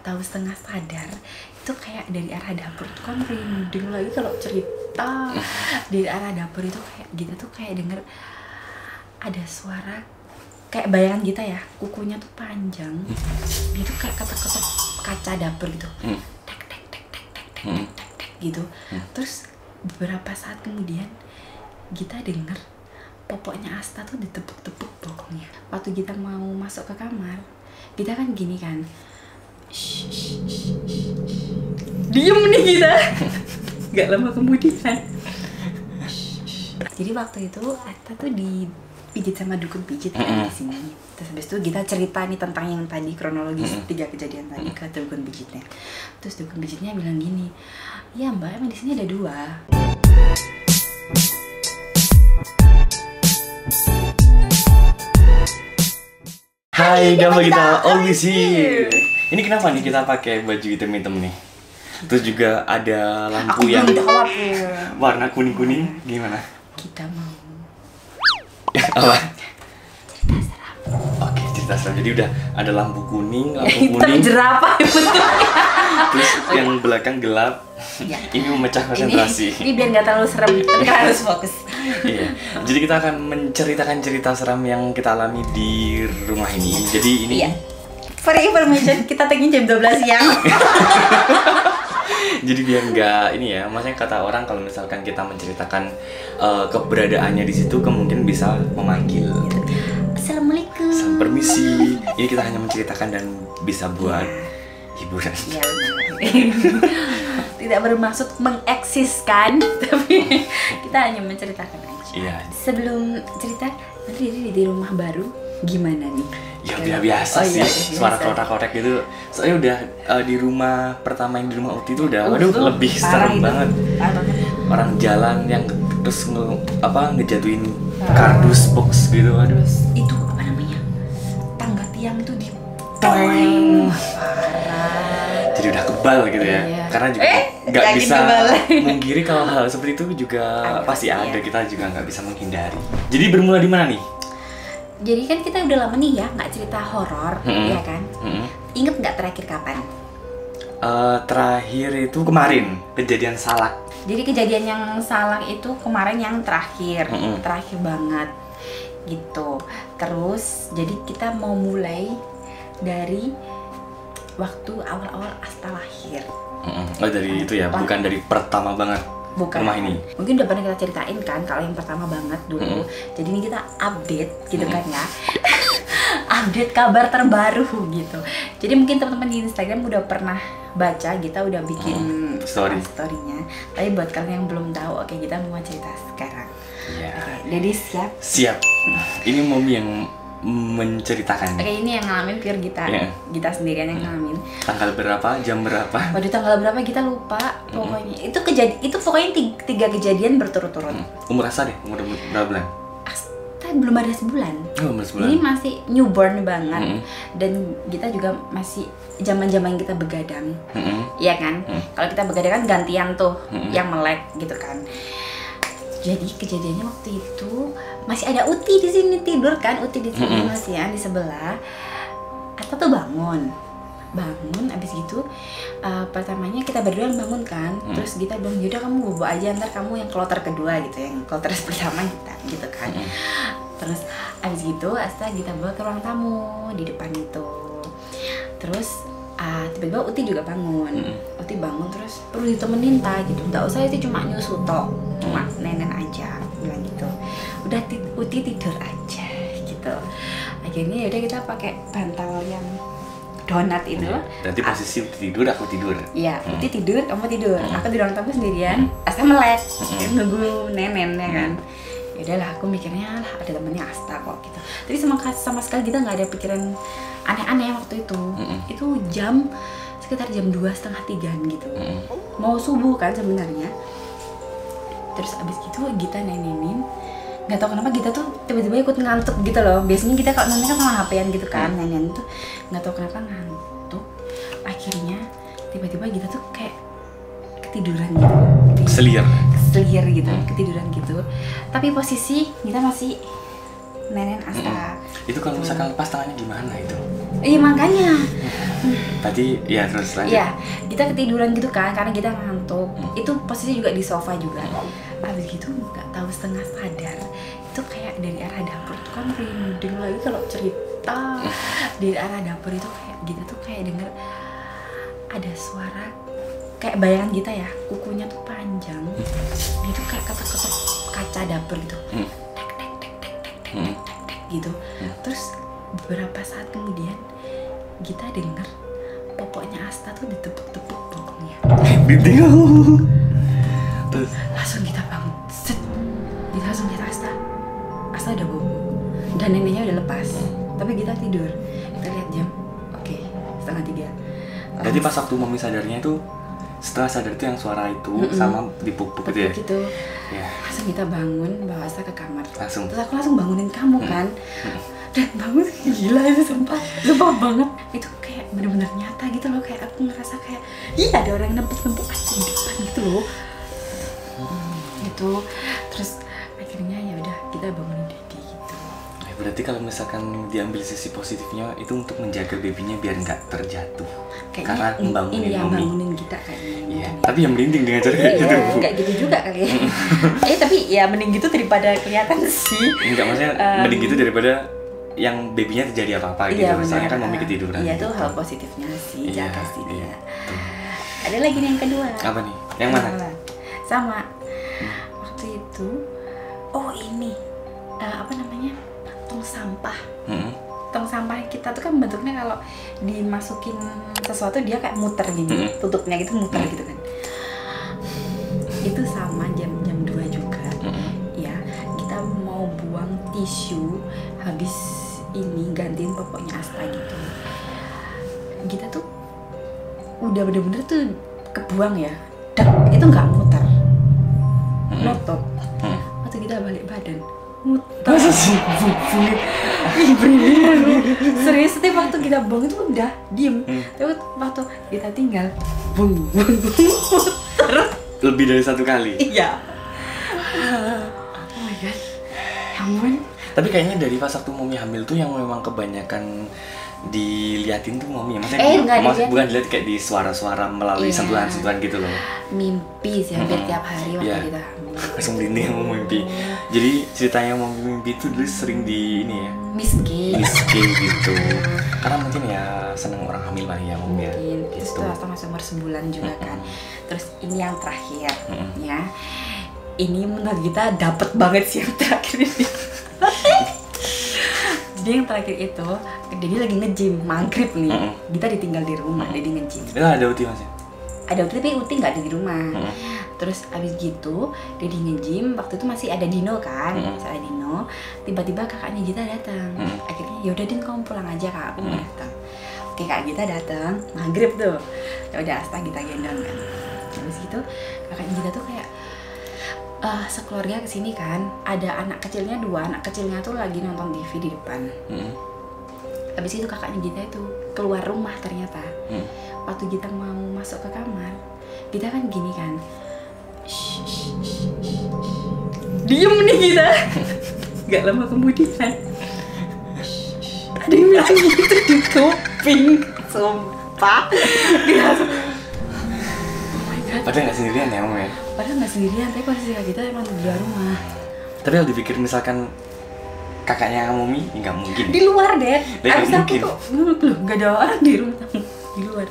tahu setengah sadar itu kayak dari arah dapur tuh kan merinding lagi kalau cerita. Dari arah dapur itu kayak kita tuh kayak denger ada suara kayak bayangan kita ya, kukunya tuh panjang. Dia tuh kayak ketok-ketok kaca dapur gitu. Tek tek tek tek tek tek tek tek tek gitu. Terus beberapa saat kemudian kita denger popoknya Asta tuh ditepuk-tepuk bokongnya. Waktu kita mau masuk ke kamar, kita kan gini kan, diem nih kita. Gak lama kemudian, jadi waktu itu Asta tuh dipijit sama dukun pijit kan di sini. Terus habis itu kita cerita nih tentang yang tadi kronologis 3 kejadian tadi ke dukun pijitnya. Terus dukun pijitnya bilang gini, ya mbak, emang di sini ada 2. Hai, nama kita Always Here. Ini kenapa nih kita pakai baju hitam-hitam nih? Terus juga ada lampu yang warna kuning-kuning. Gimana? Kita mau Apa? cerita seram. Oke, cerita seram. Jadi udah ada lampu kuning, lampu Hitam kuning. jerapah bentuknya. Terus yang belakang gelap. Ya. Ini memecah konsentrasi. Ini biar nggak terlalu serem, tapi kan harus fokus. Iya. Jadi kita akan menceritakan cerita seram yang kita alami di rumah ini. Jadi ini Iya. For information, kita tagnya jam 12 siang. jadi biar nggak ini ya, maksudnya kata orang kalau misalkan kita menceritakan keberadaannya di situ kemungkinan bisa memanggil. Assalamualaikum. Permisi, ini kita hanya menceritakan dan bisa buat hiburan. Ya, tidak bermaksud mengeksiskan, tapi kita hanya menceritakan aja. Iya. Sebelum cerita, nanti di rumah baru gimana nih? Ya udah biasa sih, iya, suara biasa. kotak-kotak gitu. Soalnya udah di rumah pertama yang di rumah Uti itu udah, waduh tuh lebih parah serem itu. banget. Parah banget. Orang jalan yang terus ngejatuhin kardus box gitu, waduh. Terus itu apa namanya? Tangga tiang tuh di parah. Jadi udah kebal gitu ya, Iya. karena juga nggak yakin bisa kebal. mungkiri kalau hal seperti itu juga pasti iya. ada, kita juga nggak bisa menghindari. Jadi bermula di mana nih? Jadi kan kita udah lama nih ya nggak cerita horor, ya kan? Ingat nggak terakhir kapan? Terakhir itu kemarin kejadian salak. Jadi kejadian yang salak itu kemarin yang terakhir, terakhir banget gitu. Terus jadi kita mau mulai dari waktu awal-awal Asta lahir. Oh dari itu ya, bukan dari pertama banget. Bukan. Rumah ini. Mungkin udah pernah kita ceritain kan kalau yang pertama banget dulu. Jadi ini kita update gitu kan ya. Update kabar terbaru gitu. Jadi mungkin teman-teman di Instagram udah pernah baca, kita udah bikin story-nya. Tapi buat kalian yang belum tahu, oke, kita mau cerita sekarang. Iya. Oke, jadi siap. Siap. Ini Momi yang menceritakan. Oke, ini yang ngalamin pure kita. Iya. Kita sendirian yang ngalamin. Tanggal berapa, jam berapa? Waduh, tanggal berapa kita lupa. Pokoknya itu pokoknya 3 kejadian berturut-turut. Umur Asa deh, umur berapa bulan? Asta belum ada sebulan. Oh, umur sebulan. Ini masih newborn banget. Dan kita juga masih zaman-zaman kita begadang. Iya kan? Kalau kita begadang kan gantian tuh yang melek gitu kan. Jadi kejadiannya waktu itu masih ada Uti di sini tidur kan, Uti di sini masih ya di sebelah. Asta tuh bangun, abis gitu pertamanya kita berdua yang bangun kan, terus kita bilang yaudah kamu bobo aja, ntar kamu yang kloter kedua gitu, yang kloter pertama kita gitu kan. Terus abis gitu Asta kita bawa ke ruang tamu di depan itu. Terus tiba-tiba Uti juga bangun. Uti bangun terus perlu ditemenin gitu, nggak usah, itu cuma nyusu tok, cuma nenen aja, bilang gitu. Udah Uti tidur aja gitu. Akhirnya yaudah kita pakai bantal yang donat itu. Berarti posisi Uti tidur, aku tidur. Iya, Uti tidur, kamu tidur. Aku di ruang tamu sendirian. Asta melek, nunggu nenen ya kan. Yaudahlah, aku mikirnya lah ada temennya Asta kok gitu. Tapi sama sekali kita nggak ada pikiran aneh-aneh waktu itu. Itu jam sekitar jam 2:30 gitu. Mau subuh kan sebenarnya. Terus abis gitu Gita nenenin. Nggak tahu kenapa Gita tuh tiba-tiba ikut ngantuk gitu loh. Biasanya kita kalau nenek kan sama HP-an gitu kan, nenen tuh nggak tahu kenapa ngantuk. Akhirnya tiba-tiba Gita tuh kayak ketiduran gitu. Selir Gitu, ketiduran gitu. Tapi posisi kita masih Nenen Asta. Itu kalau misalkan lepas tangannya gimana itu? Iya makanya. Tadi ya terus lanjut. Iya, kita ketiduran gitu kan karena kita ngantuk. Itu posisi juga di sofa juga. Habis gitu nggak tahu setengah sadar. Itu kayak dari arah dapur tuh kan merinding lagi kalau cerita. Dari arah dapur itu kayak kita tuh kayak denger ada suara kayak bayangan kita ya, kukunya tuh panjang. Dia tuh kayak ketok-ketok kaca dapur gitu. Tek tek tek tek tek tek tek tek tek gitu. Terus beberapa saat kemudian kita denger popoknya Asta tuh ditepuk-tepuk bokongnya. Bingung. Terus Langsung kita bangun. Set. Kita langsung lihat Asta. Asta udah bobo. Dan neneknya udah lepas. Tapi kita tidur. Kita lihat jam. Oke, 2:30. jadi pas waktu mami sadarnya itu setelah sadar itu yang suara itu sama dipupuk gitu ya? Gitu. Ya. Langsung kita bangun, bawa Asta ke kamar. Langsung. Terus aku langsung bangunin kamu kan. Dan bangun gila itu sumpah banget. Itu kayak bener-bener nyata gitu loh, kayak aku ngerasa kayak iya ada orang nempuk-nempuk aku di depan gitu loh. Gitu. Terus akhirnya ya udah kita bangunin Dedi gitu. Berarti kalau misalkan diambil sisi positifnya itu untuk menjaga babynya biar nggak terjatuh. Kayaknya Karena membangunin ini yang mami. bangunin kita kayaknya. Iya. Tapi yang merinding dengan cara kayak gitu. Bu. Nggak gitu juga kali ya. Tapi ya mending gitu daripada kelihatan sih. Enggak, maksudnya mending gitu daripada yang babynya terjadi apa-apa gitu. Iya, Misalnya benar. kan mami ketiduran. Iya gitu. tuh hal positifnya sih, Iya, jaga sih iya. dia. Ada lagi nih yang kedua. Apa nih? Yang mana? Sama. Waktu itu, oh ini apa namanya, tong sampah. Tong sampah kita tuh kan bentuknya kalau dimasukin sesuatu dia kayak muter gini, tutupnya gitu muter gitu kan. Itu sama jam 2 juga. Ya, kita mau buang tisu habis ini gantiin popoknya Asta gitu. Kita tuh udah bener-bener tuh kebuang ya. Dan itu nggak muter. Notok. Waktu kita balik badan muter. Ih, bener. Serius, setiap waktu kita buang itu udah diem. Tapi waktu kita tinggal bung muter. Lebih dari 1 kali. Iya. Oh my god. Ya ampun. Tapi kayaknya dari pas waktu mami hamil tuh yang memang kebanyakan diliatin tuh mami. Maksudnya enggak diliatin. bukan dilihat kayak di suara-suara melalui Iya. sentuhan-sentuhan gitu loh. Mimpi sih hampir tiap hari waktu Iya. kita hamil. Langsung merinding mau mimpi. Jadi ceritanya mau mimpi itu dulu sering di ini ya, Miskin. gitu. Karena mungkin ya seneng orang hamil kali ya mami ya. Mungkin. Terus Gitu. itu Asta masih umur sebulan juga kan. Terus ini yang terakhir ya. Ini menurut kita dapet banget sih yang terakhir ini. Jadi yang terakhir itu, Dedi lagi nge-gym, maghrib nih. Kita ditinggal di rumah, Dedi nge-gym. Itu ada uti masih. Ada Uti tapi Uti nggak ada di rumah. Terus abis gitu Dedi nge-gym, waktu itu masih ada Dino kan, masih ada Dino. Tiba-tiba kakaknya Gita datang. Akhirnya yaudah Din kamu pulang aja kak, aku mau datang. Oke kak Gita datang, maghrib tuh. Ya udah Asta Gita gendong kan. Habis gitu kakaknya Gita tuh kayak sekeluarga kesini kan, ada anak kecilnya 2, anak kecilnya tuh lagi nonton TV di depan. Habis itu kakaknya Gita itu keluar rumah ternyata. Waktu kita mau masuk ke kamar, kita kan gini kan, diem nih kita. Gak lama kemudian ada yang bilang gitu di kuping, sumpah. Dia langsung, oh my god. Padahal nggak sendirian ya mami ya. Padahal nggak sendirian, tapi posisi kita emang di luar rumah. Tapi kalau dipikir misalkan kakaknya mami, nggak mungkin. Di luar deh. Nggak Abis aku mungkin. tuh, loh nggak ada orang di rumah tamu, di luar.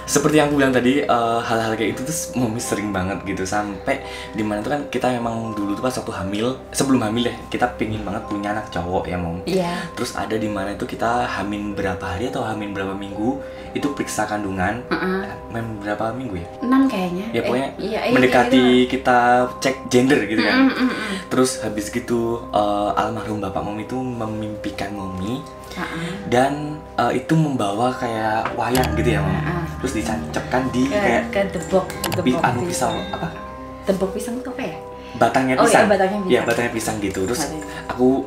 Seperti yang aku bilang tadi, hal-hal kayak itu tuh mami sering banget gitu. Sampai dimana tuh kan kita memang dulu tuh pas waktu hamil, sebelum hamil ya, kita pingin banget punya anak cowok ya mom. Iya. Terus ada dimana itu kita hamil berapa hari atau hamil berapa minggu, itu periksa kandungan. Berapa minggu ya? 6 kayaknya. Ya pokoknya iya, mendekati kita cek gender gitu kan. Terus habis gitu almarhum bapak mami itu memimpikan mami. Dan itu membawa kayak wayang gitu ya mom. Terus dicancapkan di kayak ke debok pisau apa? Debok pisang itu apa ya? Batangnya Oh, pisang. iya, batangnya pisang. Iya, batangnya pisang gitu. Terus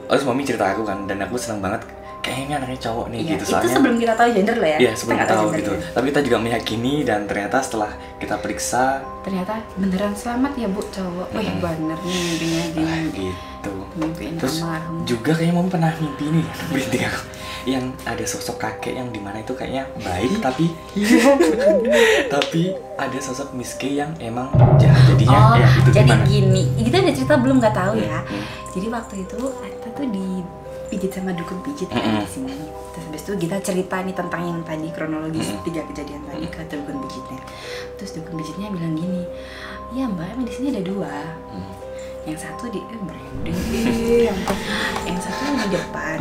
terus mami cerita aku kan, dan aku senang banget kayaknya anaknya cowok nih Iya, gitu. itu Soalnya sebelum kita tahu gender loh ya. iya, sebelum nggak kita tahu gender gitu. ya. Tapi kita juga meyakini, dan ternyata setelah kita periksa Ternyata beneran selamat ya bu cowok. Wih bener nih mimpinya gini. gitu. gitu. Mimpiin Terus almarhum. juga kayaknya Mom pernah mimpi ini ya, mimpi aku yang ada sosok kakek yang dimana itu kayaknya baik tapi ada sosok Miss K yang emang jahat jadinya. Oh, ya itu jadi gimana? gini, kita ada cerita belum nggak tahu ya. Jadi waktu itu kita tuh dipijit sama dukun pijit kan di sini. Terus habis itu kita cerita nih tentang yang tadi kronologis 3 kejadian tadi ke dukun pijitnya. Terus dukun pijitnya bilang gini, iya mbak, emang di sini ada 2. Yang satu di yang satu di depan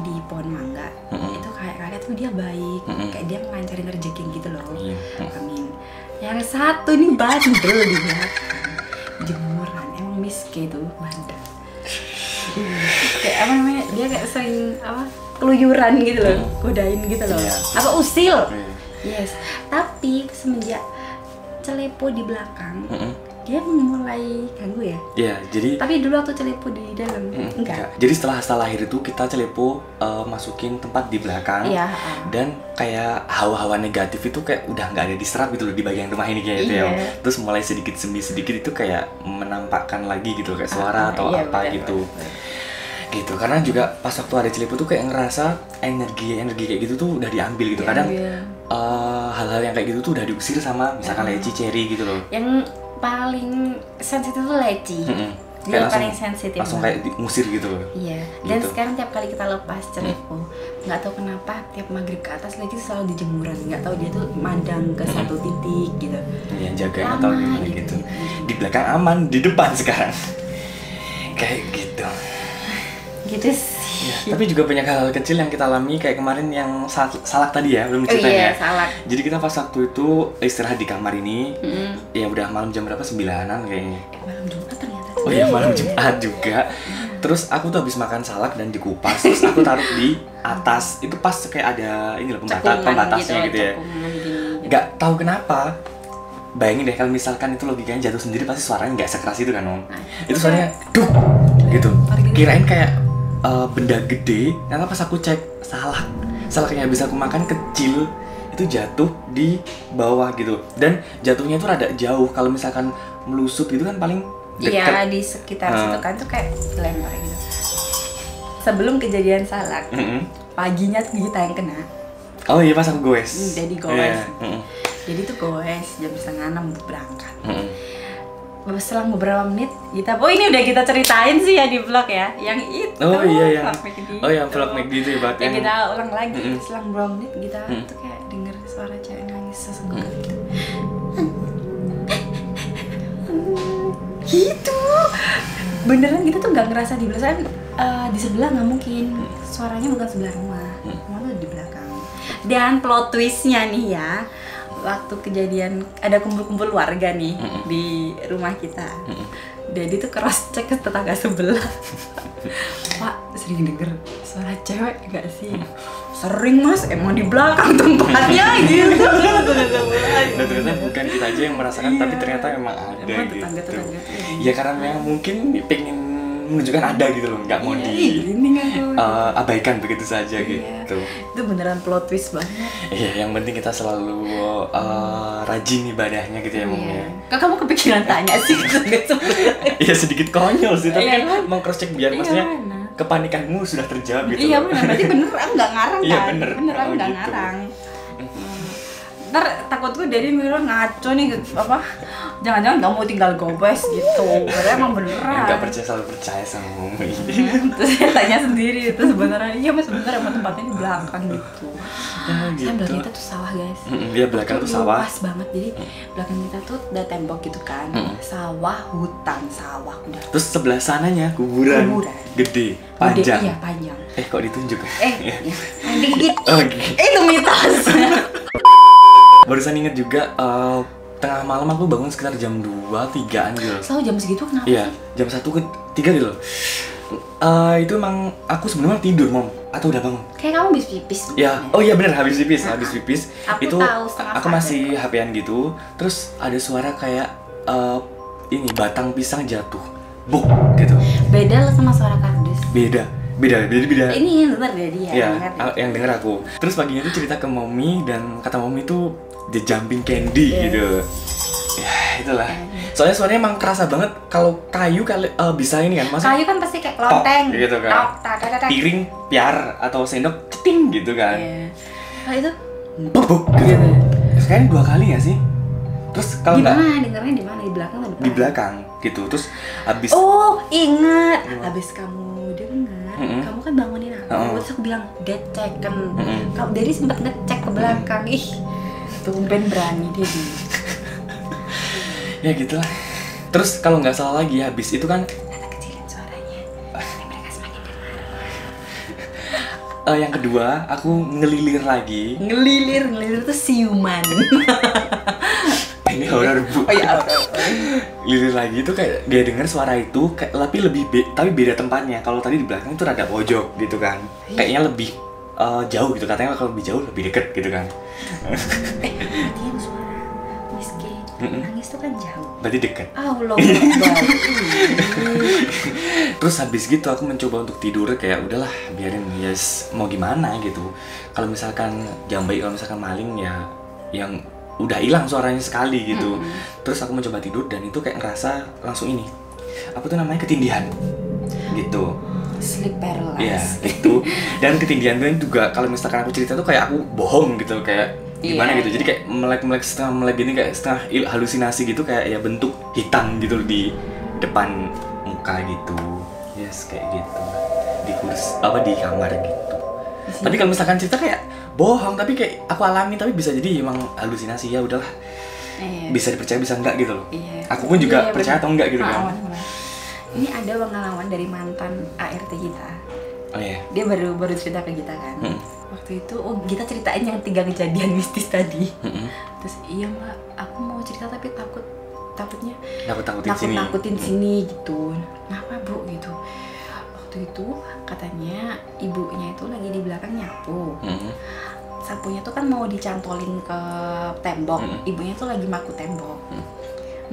di pohon mangga. Itu kakek tuh dia baik, kayak dia melancarin rezeki gitu loh. Amin. Yang satu nih bandel di belakang, jemuran. Emang Miss K tuh bandel. Kayak apa namanya, dia kayak sering keluyuran gitu loh, godain gitu loh. Apa usil? Yes. Tapi semenjak celepo di belakang, dia mulai ganggu ya. Iya, jadi tapi dulu waktu celepo di dalam enggak. Jadi setelah lahir itu kita celepo masukin tempat di belakang. Iya. Dan kayak hawa-hawa negatif itu kayak udah nggak ada diserap gitu loh di bagian rumah ini kayak gitu ya. Terus mulai sedikit demi sedikit itu kayak menampakkan lagi gitu kayak suara atau apa betul, gitu. Betul. Gitu. Karena juga pas waktu ada celepo tuh kayak ngerasa energi kayak gitu tuh udah diambil gitu. Kadang hal-hal yang kayak gitu tuh udah diusir sama misalkan leci, cherry gitu loh. Yang paling sensitif tuh leci. Dia paling sensitif. Langsung kayak diusir gitu loh. Iya. Dan sekarang tiap kali kita lepas celepo, nggak tahu kenapa tiap maghrib ke atas leci selalu di jemuran. Nggak tahu dia tuh mandang ke satu titik gitu. Iya, jagain atau gimana gitu. Di belakang aman, di depan sekarang. Kayak gitu. Gitu sih. Ya, tapi juga banyak hal kecil yang kita alami kayak kemarin yang salak tadi ya, belum diceritain ya. Salak. Jadi kita pas waktu itu istirahat di kamar ini, ya udah malam jam berapa? 9-an kayaknya. Malam Jumat ternyata. Oh iya, malam Jumat juga. Terus aku tuh habis makan salak dan dikupas, terus aku taruh di atas. Itu pas kayak ada ini loh pembatasnya gitu ya. Gak tahu kenapa. Bayangin deh kalau misalkan itu logikanya jatuh sendiri pasti suaranya nggak sekeras itu kan Om. Itu suaranya duh gitu. Kirain kayak benda gede, karena pas aku cek salak yang bisa aku makan kecil itu jatuh di bawah gitu, dan jatuhnya itu rada jauh. Kalau misalkan melusup itu kan paling dekat. Iya, di sekitar situ kan tuh kayak lempar gitu. Sebelum kejadian salak, paginya tuh kita yang kena. Oh iya, pas aku goes. Jadi goes. Jadi tuh goes jam 5:30 berangkat. Selang beberapa menit kita, ini udah kita ceritain sih ya di vlog ya, yang itu yang vlog McD itu ya, yang kita ulang lagi. Selang beberapa menit kita tuh kayak denger suara cewek nangis sesenggukan gitu. Beneran kita tuh nggak ngerasa di belakang, di sebelah nggak mungkin, suaranya bukan sebelah rumah, malah di belakang. Dan plot twistnya nih ya, waktu kejadian ada kumpul-kumpul warga nih di rumah kita. Jadi tuh cross check ke tetangga sebelah. Pak, sering denger suara cewek gak sih? Sering mas, emang di belakang tempatnya gitu. Dan ternyata bukan kita aja yang merasakan, tapi ternyata emang ada gitu. Tetangga-tetangga. Ya karena memang mungkin pengen menunjukkan ada gitu loh, nggak mau abaikan begitu saja gitu. Itu beneran plot twist banget. Iya, yang penting kita selalu rajin ibadahnya gitu ya Mom ya. Kok kamu kepikiran tanya sih? Iya, sedikit konyol sih, tapi kan mau cross check biar maksudnya kepanikanmu sudah terjawab gitu. Iya benar, berarti beneran nggak ngarang kan? Iya beneran nggak ngarang. Ntar takutku dari mikir ngaco nih apa, jangan-jangan kamu tinggal gobes gitu, karena emang beneran nggak percaya, selalu percaya sama Mumi. Terus saya tanya sendiri, itu sebenarnya iya mas, sebenarnya emang tempatnya di belakang gitu. Kan belakang kita tuh sawah guys. Iya, belakang tuh sawah. Luas banget, jadi belakang kita tuh ada tembok gitu kan, sawah, hutan, sawah udah. Terus sebelah sananya kuburan gede, panjang. Iya panjang. Kok ditunjuk? Dikit. Itu mitos. Barusan inget juga tengah malam aku bangun sekitar jam 2-3an gitu. Selalu jam segitu kenapa? Iya, jam 1 ke 3 gitu. Itu emang aku sebenarnya tidur Mom, atau udah bangun? Kayak kamu habis pipis. Ya, oh iya bener, habis pipis. Aku itu tahu, aku masih HP-an gitu. Terus ada suara kayak ini batang pisang jatuh, buk gitu. Beda lah sama suara kardus. Beda. Ini yang denger dia. Iya, yang denger aku. Terus paginya tuh cerita ke Mommy, dan kata Mommy tuh the jumping candy gitu. Ya itulah. Soalnya suaranya emang kerasa banget. Kalau kayu bisa ini kan, kayu kan pasti kayak klonteng gitu kan. Piring, piar atau sendok ceting gitu kan. Kalau itu bubuk gitu. Sekarang 2 kali ya sih. Terus kalau nggak dengarnya di mana? Di belakang atau depan? Di belakang gitu. Terus habis ingat. Habis kamu dengar, kamu kan bangunin aku. Terus aku bilang geceken. Kamu dari sempat ngecek ke belakang. Ih, tumben berani dia. Ya gitulah. Terus kalau nggak salah lagi habis itu kan kecilin suaranya. Mereka semakin dengar. Yang kedua aku ngelilir lagi. Ngelilir tuh siuman. Ini horor Bu. Oh iya. Lilir lagi itu kayak dia dengar suara itu kayak tapi tapi beda tempatnya. Kalau tadi di belakang itu rada pojok gitu kan. Kayaknya lebih jauh gitu, katanya kalau lebih jauh lebih deket gitu kan. Berarti yang suara Miski nangis tuh kan jauh. Berarti deket. Allah. Terus habis gitu aku mencoba untuk tidur kayak udahlah biarin mau gimana gitu. Kalau misalkan jam baik, kalau misalkan maling ya yang udah hilang suaranya sekali gitu. Terus aku mencoba tidur dan itu kayak ngerasa langsung ini. Apa tuh namanya, ketindihan. Gitu. Sleep paralysis. Iya, gitu. Dan ketindihan itu juga kalau misalkan aku cerita tuh kayak aku bohong gitu, kayak gimana gitu. Jadi kayak melek setengah melek gini, kayak setengah halusinasi gitu, kayak ya bentuk hitam gitu di depan muka gitu. Yes, kayak gitu. Di di kamar gitu. Tapi kalau misalkan cerita kayak bohong, tapi kayak aku alami, tapi bisa jadi emang halusinasi, ya udahlah. Bisa dipercaya bisa enggak gitu loh. Aku pun juga percaya atau enggak gitu kan. Ini ada pengalaman dari mantan ART kita. Oh iya. Dia baru cerita ke kita kan. Waktu itu kita ceritain yang 3 kejadian mistis tadi. Terus iya Mbak, aku mau cerita tapi takutnya nakutin sini gitu. Kenapa Bu gitu? Waktu itu katanya ibunya itu lagi di belakang nyapu. Sapunya tuh kan mau dicantolin ke tembok. Ibunya tuh lagi maku tembok.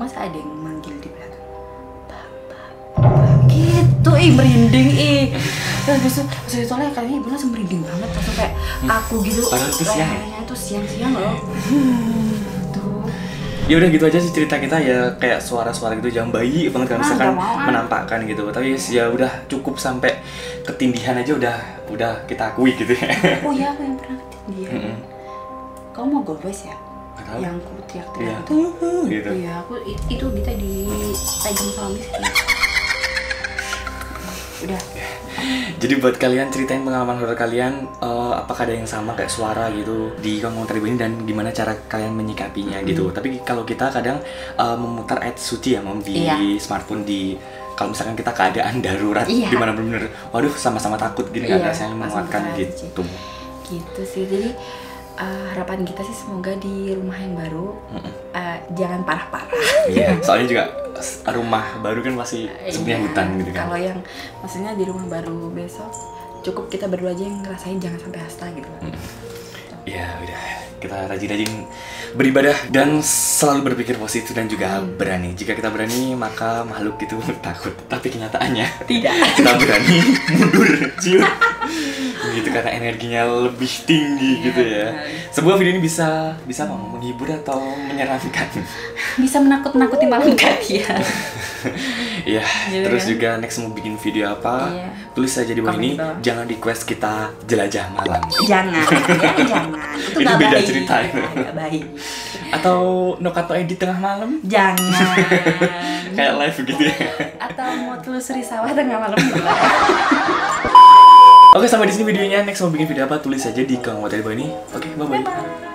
Masa ada yang manggil di belakang? Gitu, merinding Terus soalnya katanya ibu langsung merinding banget, langsung kayak aku gitu. Padahal itu siang. Itu siang loh. Tuh. Ya udah gitu aja sih cerita kita ya, kayak suara-suara gitu jam bayi banget kan, misalkan menampakkan gitu. Tapi ya udah cukup sampai ketindihan aja udah kita akui gitu ya. Oh iya, aku yang pernah ketindihan. Kamu mau golfes ya? Yang aku teriak-teriak gitu. Iya, aku itu kita dipegang sama Miss. Udah. Jadi buat kalian ceritain pengalaman horor kalian, apakah ada yang sama kayak suara gitu di komentar ini dan gimana cara kalian menyikapinya gitu. Tapi kalau kita kadang memutar ayat suci ya di smartphone, kalau misalkan kita keadaan darurat di mana bener-bener waduh sama-sama takut gini kan, rasanya menguatkan gitu. Gitu sih. Jadi harapan kita sih semoga di rumah yang baru jangan parah-parah. Iya, soalnya juga rumah baru kan masih sebenarnya hutan gitu kan. Kalau yang maksudnya di rumah baru besok cukup kita berdua aja yang ngerasain, jangan sampai hasta gitu. Iya, udah kita rajin-rajin beribadah dan selalu berpikir positif dan juga berani. Jika kita berani maka makhluk itu takut. Tapi kenyataannya tidak. Kita berani mundur, cium. Gitu karena energinya lebih tinggi gitu ya. Sebuah video ini bisa menghibur atau menyeramkan. Bisa menakut-nakuti malam kalian. Iya, terus kan? Juga next mau bikin video apa, tulis saja di bawah ini. Jangan request kita jelajah malam. Jangan. Itu gak beda baik. Cerita itu. Gak baik. Atau Nokato edit tengah malam. Jangan. Kayak live gitu ya. Atau mau telusuri sawah tengah malam. Oke, sampai di sini videonya. Next mau bikin video apa, tulis saja di kolom komentar di bawah ini. Oke, bye-bye.